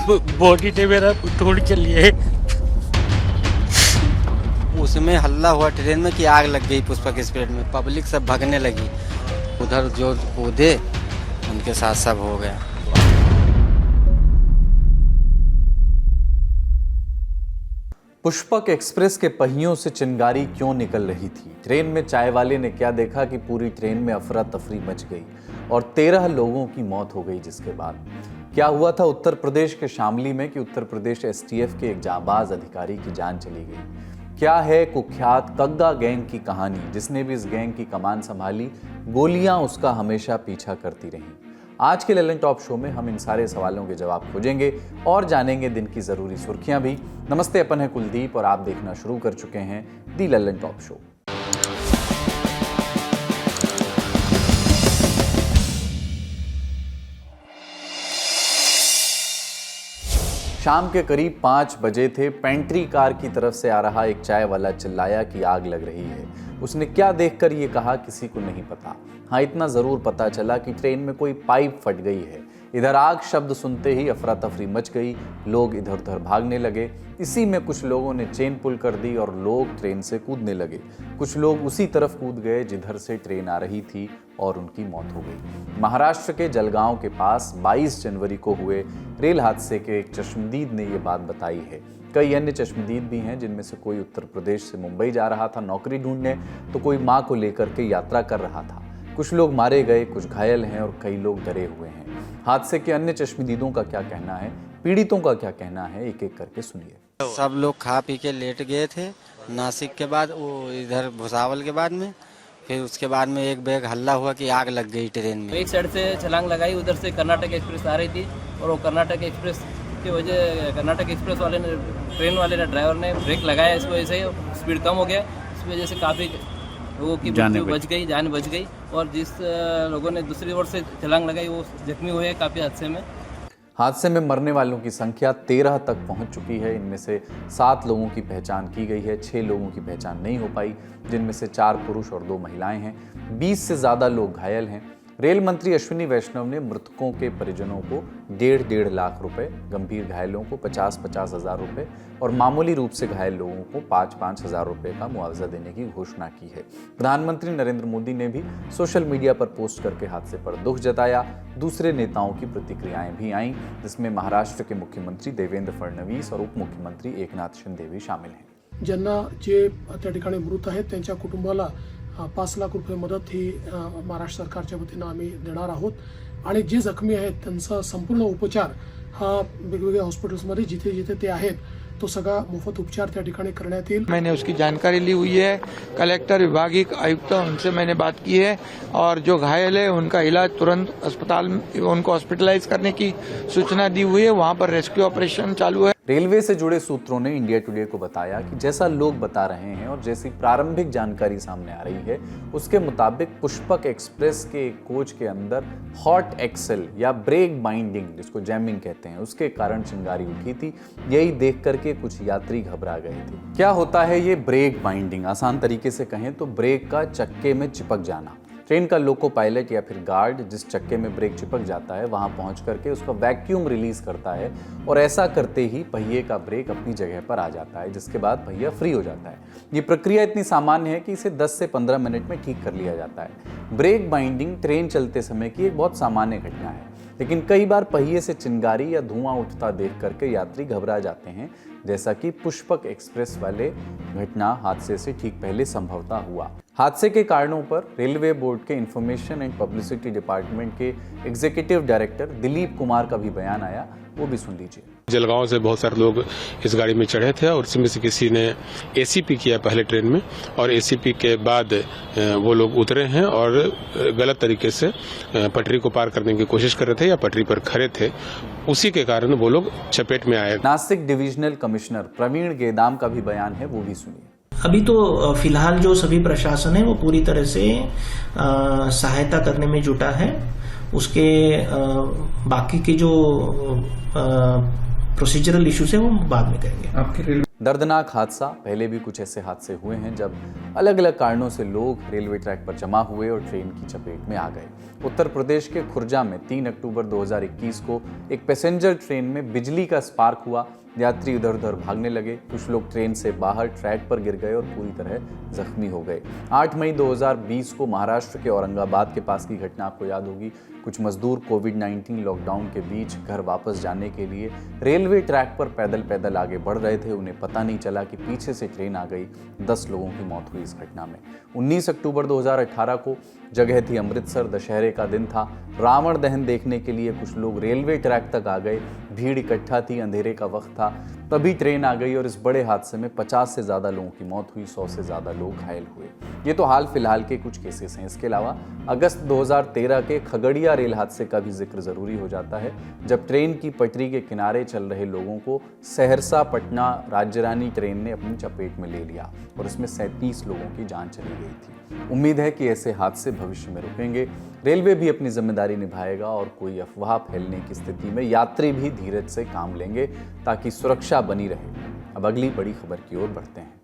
Body ने मेरा टूट चली है। उसमें हल्ला हुआ ट्रेन में कि आग लग गई पुष्पक एक्सप्रेस में, पब्लिक सब भागने लगी। उधर जो कूदे उनके साथ सब हो गया। पुष्पक एक्सप्रेस के पहियों से चिंगारी क्यों निकल रही थी? ट्रेन में चाय वाले ने क्या देखा कि पूरी ट्रेन में अफरा तफरी मच गई और 13 लोगों की मौत हो गई। जिसके बाद क्या हुआ था उत्तर प्रदेश के शामली में कि उत्तर प्रदेश एसटीएफ के एक जांबाज अधिकारी की जान चली गई। क्या है कुख्यात कग्गा गैंग की कहानी? जिसने भी इस गैंग की कमान संभाली, गोलियां उसका हमेशा पीछा करती रहीं। आज के ललन टॉप शो में हम इन सारे सवालों के जवाब खोजेंगे और जानेंगे दिन की जरूरी सुर्खियां भी। नमस्ते, अपन है कुलदीप और आप देखना शुरू कर चुके हैं दी ललन टॉप शो। शाम के करीब 5 बजे थे। पेंट्री कार की तरफ से आ रहा एक चाय वाला चिल्लाया कि आग लग रही है। उसने क्या देखकर ये कहा, किसी को नहीं पता। हाँ, इतना जरूर पता चला कि ट्रेन में कोई पाइप फट गई है। इधर आग शब्द सुनते ही अफरा तफरी मच गई, लोग इधर उधर भागने लगे। इसी में कुछ लोगों ने चेन पुल कर दी और लोग ट्रेन से कूदने लगे। कुछ लोग उसी तरफ कूद गए जिधर से ट्रेन आ रही थी और उनकी मौत हो गई। महाराष्ट्र के जलगांव के पास 22 जनवरी को हुए रेल हादसे के एक चश्मदीद ने ये बात बताई है। कई अन्य चश्मदीद भी हैं, जिनमें से कोई उत्तर प्रदेश से मुंबई जा रहा था नौकरी ढूंढने, तो कोई मां को लेकर के यात्रा कर रहा था। कुछ लोग मारे गए, कुछ घायल हैं और कई लोग डरे हुए हैं। हादसे के अन्य चश्मदीदों का क्या कहना है, पीड़ितों का क्या कहना है, एक एक करके सुनिए। सब लोग खा पी के लेट गए थे नासिक के बाद, वो इधर भुसावल के बाद में। फिर उसके बाद में एक बैग हल्ला हुआ कि आग लग गई ट्रेन में। एक साइड से छलांग लगाई, उधर से कर्नाटक एक्सप्रेस आ रही थी और वो कर्नाटक एक्सप्रेस की वजह कर्नाटक एक्सप्रेस वाले ने, ट्रेन वाले ने, ड्राइवर ने ब्रेक लगाया। इस वजह से स्पीड कम हो गया। इस वजह से काफ़ी लोगों की जान बच गई और जिस लोगों ने दूसरी ओर से छलांग लगाई वो जख्मी हुए काफ़ी हादसे में। हादसे में मरने वालों की संख्या 13 तक पहुंच चुकी है। इनमें से 7 लोगों की पहचान की गई है, 6 लोगों की पहचान नहीं हो पाई, जिनमें से 4 पुरुष और 2 महिलाएं हैं। 20 से ज़्यादा लोग घायल हैं। रेल मंत्री अश्विनी वैष्णव ने मृतकों के परिजनों को 1.5 लाख रुपए, गंभीर घायलों को 50-50 हज़ार रुपए और मामूली रूप से घायल लोगों को 5-5 हज़ार रुपए का मुआवजा देने की घोषणा की है। प्रधानमंत्री नरेंद्र मोदी ने भी सोशल मीडिया पर पोस्ट करके हादसे पर दुख जताया। दूसरे नेताओं की प्रतिक्रियाएं भी आईं, जिसमें महाराष्ट्र के मुख्यमंत्री देवेंद्र फडणवीस और उप मुख्यमंत्री एकनाथ शिंदे भी शामिल हैं। ज्यांना जे त्या ठिकाणी मृत आहेत त्यांच्या कुटुंबाला 5 लाख रुपये मदत ही महाराष्ट्र सरकारच्या वतीनं आम्ही देणार आहोत आणि जे जखमी आहेत त्यांचा संपूर्ण उपचार हा वेगवेगळ्या हॉस्पिटल्समध्ये जिथे जिथे ते आहेत तो सगळा मोफत उपचार त्या ठिकाणी करण्यात येईल। मैंने उसकी जानकारी ली हुई है। कलेक्टर, विभागीय आयुक्त, उनसे मैंने बात की है और जो घायल है उनका इलाज तुरंत अस्पताल में, उनको हॉस्पिटलाइज करने की सूचना दी हुई है। वहां पर रेस्क्यू ऑपरेशन चालू है। रेलवे से जुड़े सूत्रों ने इंडिया टुडे को बताया कि जैसा लोग बता रहे हैं और जैसी प्रारंभिक जानकारी सामने आ रही है, उसके मुताबिक पुष्पक एक्सप्रेस के एक कोच के अंदर हॉट एक्सेल या ब्रेक बाइंडिंग, जिसको जैमिंग कहते हैं, उसके कारण चिंगारी उठी थी। यही देख करके कुछ यात्री घबरा गए थे। क्या होता है ये ब्रेक बाइंडिंग? आसान तरीके से कहें तो ब्रेक का चक्के में चिपक जाना। ट्रेन का लोको पायलट या फिर गार्ड जिस चक्के में ब्रेक चिपक जाता है, वहां पहुंच करके उसका वैक्यूम रिलीज करता है और ऐसा करते ही पहिए का ब्रेक अपनी जगह पर आ जाता है, जिसके बाद पहिया फ्री हो जाता है। ये प्रक्रिया इतनी सामान्य है कि इसे 10 से 15 मिनट में ठीक कर लिया जाता है। ब्रेक बाइंडिंग ट्रेन चलते समय की एक बहुत सामान्य घटना है, लेकिन कई बार पहिए से चिंगारी या धुआं उठता देख करके यात्री घबरा जाते हैं, जैसा कि पुष्पक एक्सप्रेस वाले घटना हादसे से ठीक पहले संभवतः हुआ। हादसे के कारणों पर रेलवे बोर्ड के इंफॉर्मेशन एंड पब्लिसिटी डिपार्टमेंट के एग्जीक्यूटिव डायरेक्टर दिलीप कुमार का भी बयान आया, वो भी सुन लीजिए। जलगांव से बहुत सारे लोग इस गाड़ी में चढ़े थे और इसमें से किसी ने एसीपी किया पहले ट्रेन में और एसीपी के बाद वो लोग उतरे हैं और गलत तरीके से पटरी को पार करने की कोशिश कर रहे थे या पटरी पर खड़े थे, उसी के कारण वो लोग चपेट में आए। नासिक डिविजनल कमिश्नर प्रवीण गेदाम का भी बयान है, वो भी सुनिए। अभी तो फिलहाल जो सभी प्रशासन है वो पूरी तरह से सहायता करने में जुटा है। उसके बाकी के जो प्रोसीजरल इश्यूज है वो बाद में करेंगे। दर्दनाक हादसा, पहले भी कुछ ऐसे हादसे हुए हैं जब अलग अलग कारणों से लोग रेलवे ट्रैक पर जमा हुए और ट्रेन की चपेट में आ गए। उत्तर प्रदेश के खुर्जा में 3 अक्टूबर 2021 को एक पैसेंजर ट्रेन में बिजली का स्पार्क हुआ। यात्री इधर उधर भागने लगे, कुछ लोग ट्रेन से बाहर ट्रैक पर गिर गए और पूरी तरह जख्मी हो गए। 8 मई 2020 को महाराष्ट्र के औरंगाबाद के पास की घटना आपको याद होगी। कुछ मजदूर कोविड-19 लॉकडाउन के बीच घर वापस जाने के लिए रेलवे ट्रैक पर पैदल पैदल आगे बढ़ रहे थे। उन्हें पता नहीं चला कि पीछे से ट्रेन आ गई। 10 लोगों की मौत हुई इस घटना में। 19 अक्टूबर 2018 को जगह थी अमृतसर, दशहरे का दिन था। रावण दहन देखने के लिए कुछ लोग रेलवे ट्रैक तक आ गए। भीड़ इकट्ठा थी, अंधेरे का वक्त था, तभी ट्रेन आ गई और इस बड़े हादसे में 50 से ज़्यादा लोगों की मौत हुई, 100 से ज़्यादा लोग घायल हुए। ये तो हाल फिलहाल के कुछ केसेस हैं। इसके अलावा अगस्त 2013 के खगड़िया रेल हादसे का भी जिक्र ज़रूरी हो जाता है, जब ट्रेन की पटरी के किनारे चल रहे लोगों को सहरसा पटना राज्यरानी ट्रेन ने अपनी चपेट में ले लिया और इसमें 37 लोगों की जान चली गई थी। उम्मीद है कि ऐसे हादसे भविष्य में रुकेंगे। रेलवे भी अपनी जिम्मेदारी निभाएगा और कोई अफवाह फैलने की स्थिति में यात्री भी धीरज से काम लेंगे ताकि सुरक्षा बनी रहे। अब अगली बड़ी खबर की ओर बढ़ते हैं।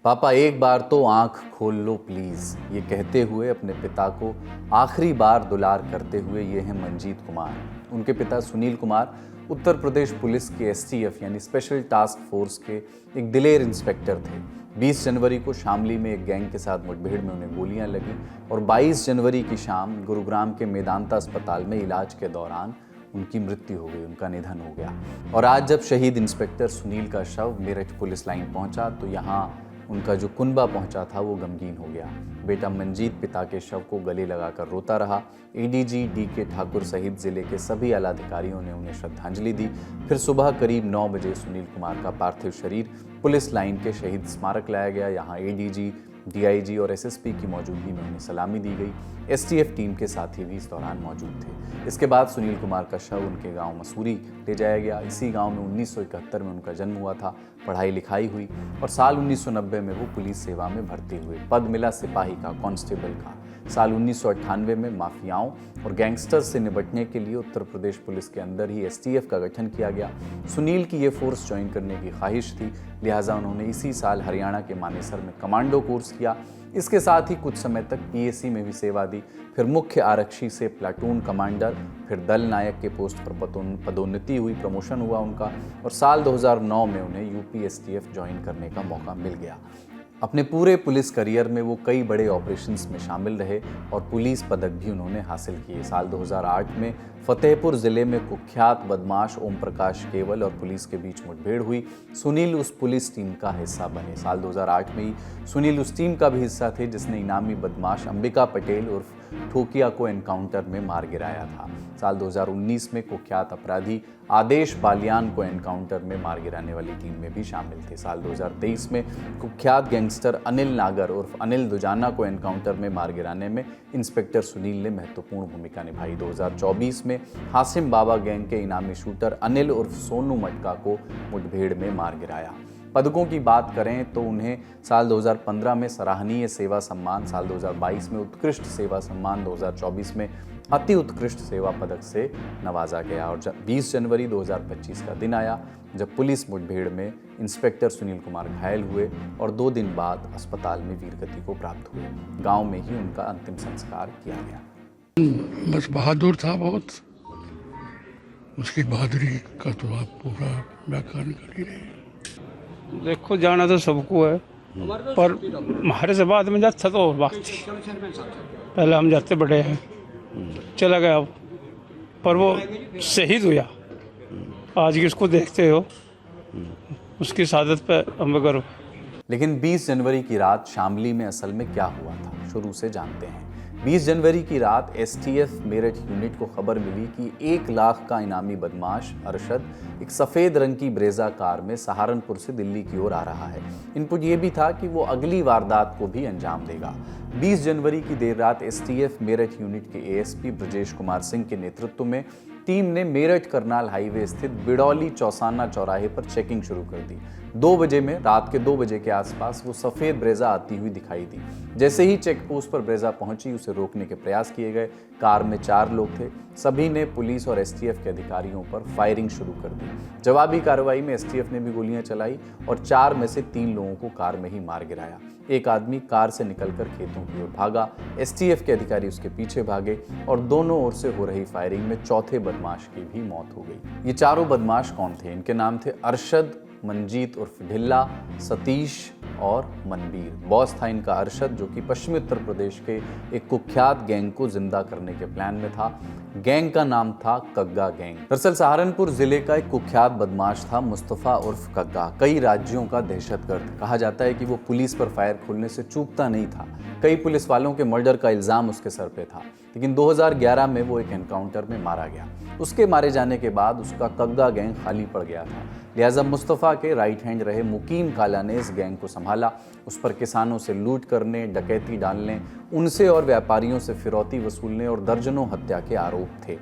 पापा एक बार तो आंख खोल लो प्लीज, ये कहते हुए अपने पिता को आखिरी बार दुलार करते हुए ये हैं मंजीत कुमार। उनके पिता सुनील कुमार उत्तर प्रदेश पुलिस के STF यानी स्पेशल टास्क फोर्स के एक दिलेर इंस्पेक्टर थे। 20 जनवरी को शामली में एक गैंग के साथ मुठभेड़ में उन्हें गोलियां लगी और 22 जनवरी की शाम गुरुग्राम के मेदांता अस्पताल में इलाज के दौरान उनकी मृत्यु हो गई, उनका निधन हो गया। और आज जब शहीद इंस्पेक्टर सुनील का शव मेरठ पुलिस लाइन पहुंचा तो यहाँ उनका जो कुनबा पहुंचा था वो गमगीन हो गया। बेटा मंजीत पिता के शव को गले लगाकर रोता रहा। ADG DK ठाकुर सहित जिले के सभी आला अधिकारियों ने उन्हें श्रद्धांजलि दी। फिर सुबह करीब 9 बजे सुनील कुमार का पार्थिव शरीर पुलिस लाइन के शहीद स्मारक लाया गया। यहाँ ADG, DIG और SSP की मौजूदगी में उन्हें सलामी दी गई। STF टीम के साथी भी इस दौरान मौजूद थे। इसके बाद सुनील कुमार का शव उनके गांव मसूरी ले जाया गया। इसी गांव में 1971 में उनका जन्म हुआ था, पढ़ाई लिखाई हुई और साल 1990 में वो पुलिस सेवा में भर्ती हुए। पद मिला सिपाही का, कांस्टेबल का। साल 1998 में माफियाओं और गैंगस्टर्स से निपटने के लिए उत्तर प्रदेश पुलिस के अंदर ही STF का गठन किया गया। सुनील की ये फोर्स ज्वाइन करने की ख्वाहिश थी, लिहाजा उन्होंने इसी साल हरियाणा के मानेसर में कमांडो कोर्स किया। इसके साथ ही कुछ समय तक PAC में भी सेवा दी। फिर मुख्य आरक्षी से प्लाटून कमांडर, फिर दल नायक के पोस्ट पर पदोन्नति हुई, प्रमोशन हुआ उनका और साल 2009 में उन्हें UP STF ज्वाइन करने का मौका मिल गया। अपने पूरे पुलिस करियर में वो कई बड़े ऑपरेशंस में शामिल रहे और पुलिस पदक भी उन्होंने हासिल किए। साल 2008 में फतेहपुर जिले में कुख्यात बदमाश ओम प्रकाश केवल और पुलिस के बीच मुठभेड़ हुई। सुनील उस पुलिस टीम का हिस्सा बने। साल 2008 में ही सुनील उस टीम का भी हिस्सा थे जिसने इनामी बदमाश अंबिका पटेल उर्फ ठोकिया को एनकाउंटर में मार गिराया था। साल 2019 में कुख्यात अपराधी आदेश बालियान को एनकाउंटर में मार गिराने वाली टीम में भी शामिल थे। साल 2023 में कुख्यात गैंगस्टर अनिल नागर उर्फ अनिल दुजाना को एनकाउंटर में मार गिराने में इंस्पेक्टर सुनील ने महत्वपूर्ण भूमिका निभाई। 2024 में हासिम बाबा गैंग के इनामी शूटर अनिल उर्फ सोनू मटका को मुठभेड़ में मार गिराया। पदकों की बात करें तो उन्हें साल 2015 में सराहनीय सेवा सम्मान, साल 2022 में उत्कृष्ट सेवा सम्मान, 2024 में अति उत्कृष्ट सेवा पदक से नवाजा गया। और 20 जनवरी 2025 का दिन आया जब पुलिस मुठभेड़ में इंस्पेक्टर सुनील कुमार घायल हुए और 2 दिन बाद अस्पताल में वीरगति को प्राप्त हुए। गांव में ही उनका अंतिम संस्कार किया गया। बस बहादुर था बहुत, उसकी बहादुरी का तो आप पूरा व्याख्यान कर ही रहे। देखो जाना तो सबको है, पर हमारे से बाद में जाता तो और बात थी। पहले हम जाते बड़े हैं, चला गया पर वो शहीद हुआ। आज किसको देखते हो, उसकी शहादत पे हमें गर्व। लेकिन 20 जनवरी की रात शामली में असल में क्या हुआ था, शुरू से जानते हैं। 20 जनवरी की रात STF मेरठ यूनिट को खबर मिली कि 1 लाख का इनामी बदमाश अरशद एक सफ़ेद रंग की ब्रेजा कार में सहारनपुर से दिल्ली की ओर आ रहा है। इनपुट ये भी था कि वो अगली वारदात को भी अंजाम देगा। 20 जनवरी की देर रात STF मेरठ यूनिट के ASP ब्रजेश कुमार सिंह के नेतृत्व में टीम ने मेरठ करनाल हाईवे स्थित बिड़ौली चौसाना चौराहे पर चेकिंग शुरू कर दी। 2 बजे में, रात के 2 बजे के आसपास वो सफेद ब्रेजा आती हुई दिखाई दी। जैसे ही चेक पोस्ट पर ब्रेजा पहुंची, उसे रोकने के प्रयास किए गए। कार में 4 लोग थे। सभी ने पुलिस और एसटीएफ के अधिकारियों पर फायरिंग शुरू कर दी। जवाबी कार्रवाई में एसटीएफ ने भी गोलियां चलाई और 4 में से 3 लोगों को कार में ही मार गिराया। एक आदमी कार से निकलकर खेतों की ओर भागा। एसटीएफ के अधिकारी उसके पीछे भागे और दोनों ओर से हो रही फायरिंग में चौथे बदमाश की भी मौत हो गई। ये चारों बदमाश कौन थे? इनके नाम थे अरशद, मंजीत उर्फ ढिल्ला, सतीश और मनबीर। बॉस था इनका अरशद, जो कि पश्चिमी उत्तर प्रदेश के एक कुख्यात गैंग को जिंदा करने के प्लान में था। गैंग का नाम था कग्गा गैंग। दरअसल सहारनपुर जिले का एक कुख्यात बदमाश था मुस्तफा उर्फ कग्गा। कई राज्यों का दहशतगर्द। कहा जाता है कि वो पुलिस पर फायर खोलने से चूकता नहीं था। कई पुलिस वालों के मर्डर का इल्जाम उसके सर पे था, लेकिन 2011 में वो एक एनकाउंटर में मारा गया। उसके मारे जाने के बाद उसका कग्गा गैंग खाली पड़ गया था। लिहाजा मुस्तफ़ा के राइट हैंड रहे मुकीम काला ने इस गैंग को संभाला। उस पर किसानों से लूट करने, डकैती डालने, उनसे और व्यापारियों से फिरौती वसूलने और दर्जनों हत्या के आरोप थे।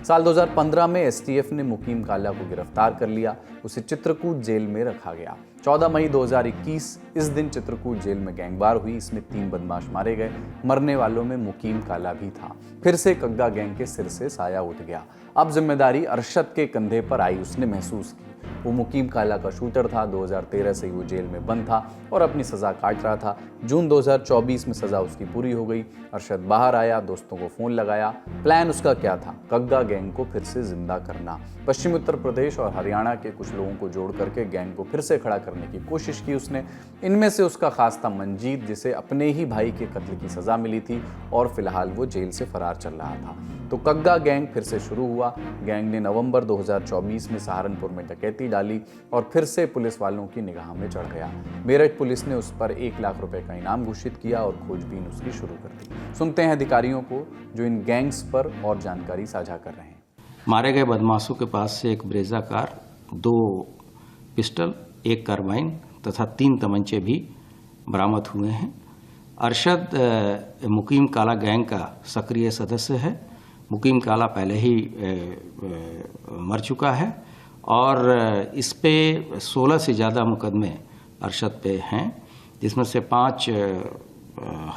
साल 2015 में एसटीएफ ने मुकीम काला को गिरफ्तार कर लिया। उसे चित्रकूट जेल में रखा गया। 14 मई 2021 इस दिन चित्रकूट जेल में गैंगवार हुई। इसमें 3 बदमाश मारे गए। मरने वालों में मुकीम काला भी था। फिर से कग्गा गैंग के सिर से साया उठ गया। अब जिम्मेदारी अरशद के कंधे पर आई। उसने महसूस की वो मुकीम काला का शूटर था। 2013 से वो जेल में बंद था और अपनी सज़ा काट रहा था। जून 2024 में सज़ा उसकी पूरी हो गई। अरशद बाहर आया, दोस्तों को फ़ोन लगाया। प्लान उसका क्या था? कग्गा गैंग को फिर से जिंदा करना। पश्चिमी उत्तर प्रदेश और हरियाणा के कुछ लोगों को जोड़ करके गैंग को फिर से खड़ा करने की कोशिश की उसने। इनमें से उसका खास था मंजीत, जिसे अपने ही भाई के कत्ल की सज़ा मिली थी और फिलहाल वो जेल से फरार चल रहा था। तो कग्गा गैंग फिर से शुरू हुआ। गैंग ने नवंबर 2024 में सहारनपुर में डकैती डाली और फिर से पुलिस वालों की निगाह में चढ़ गया। मेरठ पुलिस ने उस पर 1 लाख रुपए का इनाम घोषित किया और खोजबीन उसकी शुरू कर दी। सुनते हैं अधिकारियों को जो इन गैंग्स पर और जानकारी साझा कर रहे हैं। मारे गए बदमाशों के पास से एक ब्रेजा कार, 2 पिस्टल, 1 कार्बाइन तथा 3 तमंचे भी बरामद हुए हैं। अरशद मुकीम काला गैंग का सक्रिय सदस्य है। मुकीम काला पहले ही मर चुका है और इस पे 16 से ज़्यादा मुकदमे अरशद पे हैं, जिसमें से 5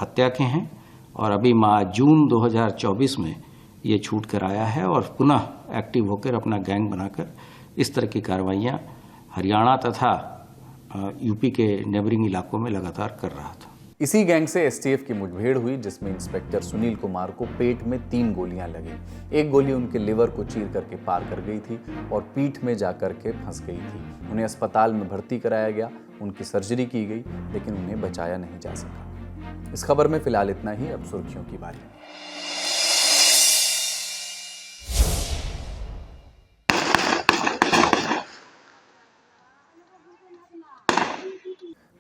हत्या के हैं और अभी जून 2024 में ये छूट कर आया है और पुनः एक्टिव होकर अपना गैंग बनाकर इस तरह की कार्रवाइयाँ हरियाणा तथा यूपी के नेबरिंग इलाकों में लगातार कर रहा था। इसी गैंग से एसटीएफ की मुठभेड़ हुई, जिसमें इंस्पेक्टर सुनील कुमार को पेट में 3 गोलियां लगी। एक गोली उनके लिवर को चीर करके पार कर गई थी और पीठ में जाकर के फंस गई थी। उन्हें अस्पताल में भर्ती कराया गया, उनकी सर्जरी की गई, लेकिन उन्हें बचाया नहीं जा सका। इस खबर में फिलहाल इतना ही। अब सुर्खियों की बारी।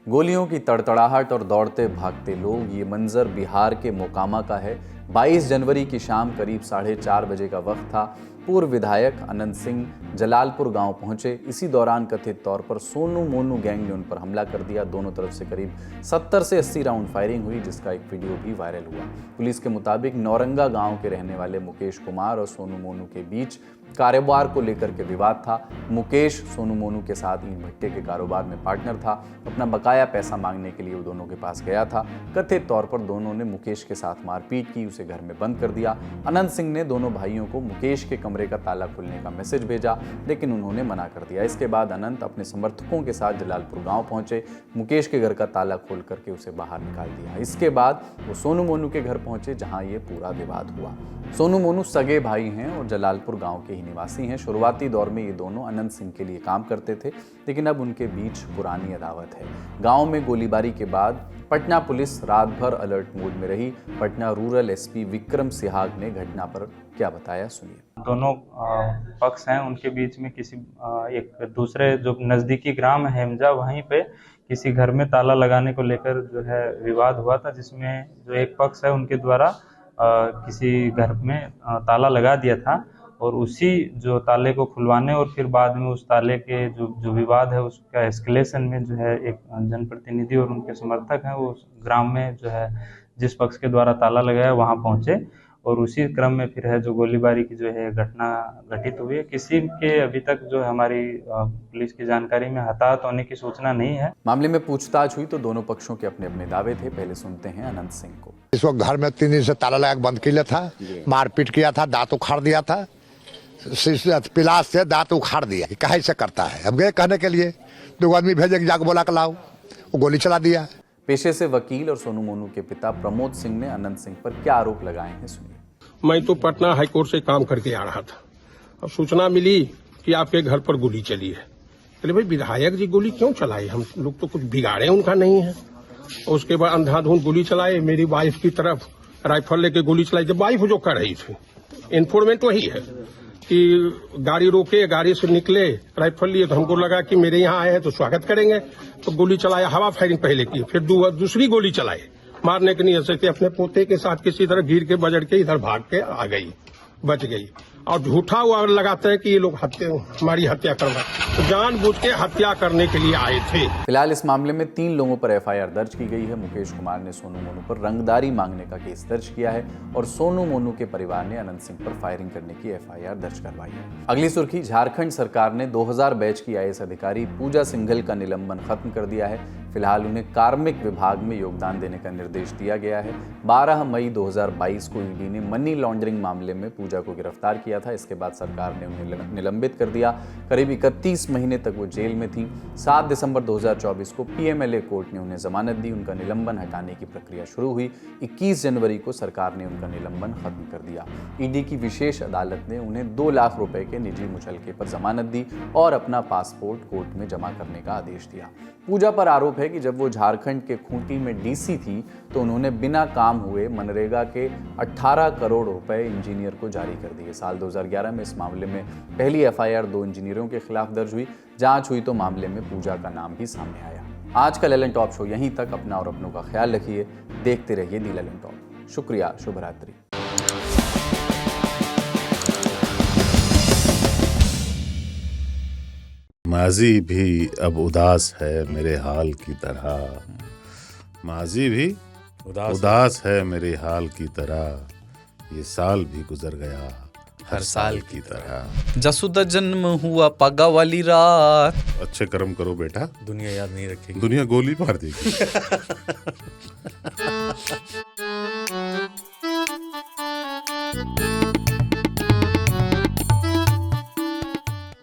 गोलियों की तड़तड़ाहट और दौड़ते भागते लोग, ये मंजर बिहार के मोकामा का है। 22 जनवरी की शाम करीब 4:30 बजे का वक्त था। पूर्व विधायक अनंत सिंह जलालपुर गांव पहुंचे। इसी दौरान कथित तौर पर सोनू मोनू गैंग ने उन पर हमला कर दिया। दोनों तरफ से करीब 70 से 80 राउंड फायरिंग हुई, जिसका एक वीडियो भी वायरल हुआ। पुलिस के मुताबिक नौरंगा गांव के रहने वाले मुकेश कुमार और सोनू मोनू के बीच कारोबार को लेकर के विवाद था। मुकेश सोनू मोनू के साथ ईंट भट्टे के कारोबार में पार्टनर था। अपना बकाया पैसा मांगने के लिए वो दोनों के पास गया था। कथित तौर पर दोनों ने मुकेश के साथ मारपीट की, उसे घर में बंद कर दिया। अनंत सिंह ने दोनों भाइयों को मुकेश के कमरे का ताला खोलने का मैसेज भेजा, लेकिन उन्होंने मना कर दिया। इसके बाद अनंत अपने समर्थकों के साथ जलालपुर गांव पहुंचे। मुकेश के घर का ताला खोल करके उसे बाहर निकाल दिया। इसके बाद वो सोनू मोनू के घर पहुंचे, जहां ये पूरा विवाद हुआ। सोनू मोनू सगे भाई हैं और जलालपुर गांव के ही निवासी हैं। शुरुआती दौर में ये दोनों अनंत सिंह के लिए काम करते थे, लेकिन अब उनके बीच पुरानी अदावत है। गांव में गोलीबारी के बाद पटना पुलिस रात भर अलर्ट मोड में रही। पटना रूरल एसपी विक्रम सिहाग ने घटना पर क्या बताया, सुनिए। दोनों पक्ष हैं, उनके बीच में किसी एक दूसरे जो नज़दीकी ग्राम है हेमजा, वहीं पे किसी घर में ताला लगाने को लेकर जो है विवाद हुआ था, जिसमें जो एक पक्ष है उनके द्वारा किसी घर में ताला लगा दिया था और उसी जो ताले को खुलवाने और फिर बाद में उस ताले के जो विवाद है उसका एस्केलेशन में जो है एक जनप्रतिनिधि और उनके समर्थक हैं वो ग्राम में जो है जिस पक्ष के द्वारा ताला लगाया वहां पहुंचे और उसी क्रम में फिर है जो गोलीबारी की जो है घटना घटित हुई है। किसी के अभी तक जो हमारी पुलिस की जानकारी में हताहत होने की सूचना नहीं है। मामले में पूछताछ हुई तो दोनों पक्षों के अपने अपने दावे थे। पहले सुनते हैं अनंत सिंह को। इस वक्त घर में 3 दिन से ताला लगा बंद किया था, मारपीट किया था, दांत उखाड़ दिया था, पिलास से दांत उखाड़ दिया। कहे से करता है, हम गए कहने के लिए, 2 आदमी भेजे कि जाकर बोला के लाओ, वो गोली चला दिया। पेशे से वकील और सोनू मोनू के पिता प्रमोद सिंह ने अनंत सिंह पर क्या आरोप लगाए हैं, सुनिए। मैं तो पटना हाईकोर्ट से काम करके आ रहा था, अब सूचना मिली कि आपके घर पर गोली चली है। चले भाई, विधायक जी गोली क्यों चलाए? हम लोग तो कुछ बिगाड़े उनका नहीं है। और उसके बाद अंधाधुंध गोली चलाए, मेरी वाइफ की तरफ राइफल लेके गोली चलाई। जब वाइफ जो कर रही थी, इन्फॉर्मेंट वही है कि गाड़ी रोके, गाड़ी से निकले, राइफल लिए, तो हमको लगा कि मेरे यहाँ आए हैं तो स्वागत करेंगे, तो गोली चलाया। हवा फायरिंग पहले की, फिर दूसरी गोली चलाई मारने के नियत से। अपने पोते के साथ किसी तरह गिर के बजड़ के इधर भाग के आ गई, बच गई। और झूठा हुआ लगाते हैं कि ये लोग हमारी हत्या करवा, तो जानबूझ के हत्या करने के लिए आए थे। फिलहाल इस मामले में 3 लोगों पर एफआईआर दर्ज की गई है। मुकेश कुमार ने सोनू मोनू पर रंगदारी मांगने का केस दर्ज किया है और सोनू मोनू के परिवार ने अनंत सिंह पर फायरिंग करने की एफआईआर दर्ज करवाई है। अगली सुर्खी, झारखंड सरकार ने 2000 बैच की आईएएस अधिकारी पूजा सिंघल का निलंबन खत्म कर दिया है। फिलहाल उन्हें कार्मिक विभाग में योगदान देने का निर्देश दिया गया है। 12 मई 2022 को ईडी ने मनी लॉन्ड्रिंग मामले में पूजा को गिरफ्तार किया था। इसके बाद सरकार ने उन्हें निलंबित कर दिया। करीब 31 महीने तक वो जेल में थी। 7 दिसंबर 2024 को पीएमएलए कोर्ट ने उन्हें जमानत दी। उनका निलंबन हटाने की प्रक्रिया शुरू हुई। 21 जनवरी को सरकार ने उनका निलंबन खत्म कर दिया। ईडी की विशेष अदालत ने उन्हें 2 लाख रुपए के निजी मुचलके पर जमानत दी और अपना पासपोर्ट कोर्ट में जमा करने का आदेश दिया। पूजा पर आरोप है कि जब वो झारखंड के खूंटी में डीसी थी तो उन्होंने बिना काम हुए मनरेगा के 18 करोड़ रुपए इंजीनियर को जारी कर दिए। साल 2011 में इस मामले में पहली एफआईआर 2 इंजीनियरों के खिलाफ दर्ज हुई। जांच हुई तो मामले में पूजा का नाम भी सामने आया। आज का ललन टॉप शो यहीं तक। अपना और अपनों का ख्याल रखिए। देखते रहिए दी ललन टॉप। शुक्रिया, शुभ रात्रि। माजी भी अब उदास है मेरे हाल की तरह, माजी भी उदास है मेरे हाल की तरह, ये साल भी गुजर गया हर साल की तरह। जसुदा जन्म हुआ पागा वाली रात। अच्छे कर्म करो बेटा, दुनिया याद नहीं रखेगी, दुनिया गोली मार देगी।